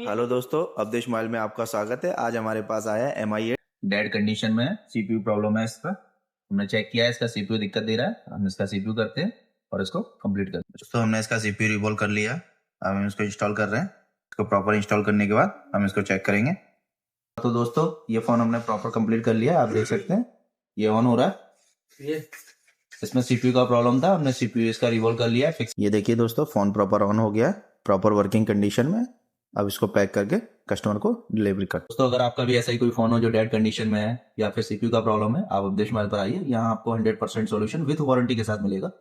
Hello दोस्तों, Awadhesh mobile में आपका स्वागत है। आज हमारे पास आया है MI8 डेड कंडीशन में है, सीपीयू प्रॉब्लम है इसका। हमने चेक किया है, इसका सीपीयू दिक्कत दे रहा है। हम इसका सीपीयू करते हैं और इसको कंप्लीट करते हैं। दोस्तों, हमने इसका CPU रिवॉल्व कर लिया। अब हम इसको इंस्टॉल कर रहे हैं। इसको प्रॉपर इंस्टॉल करने के बाद हम इसको चेक करेंगे। तो दोस्तों, ये फ़ोन हमने प्रॉपर कंप्लीट कर लिया। आप देख सकते हैं ये ऑन हो रहा है। इसमें सीपीयू का प्रॉब्लम था, हमने सीपीयू इसका रिवॉल्व कर लिया है, फिक्स। ये देखिए दोस्तों, फ़ोन प्रॉपर ऑन हो गया है, प्रॉपर वर्किंग कंडीशन में। अब इसको पैक करके कस्टमर को डिलीवरी कर। दोस्तों, अगर आपका भी ऐसा ही कोई फोन हो जो डेड कंडीशन में है या फिर सीपीयू का प्रॉब्लम है, आप अवधेश मोबाइल पर आइए। यहाँ आपको 100% सॉल्यूशन विद वारंटी के साथ मिलेगा।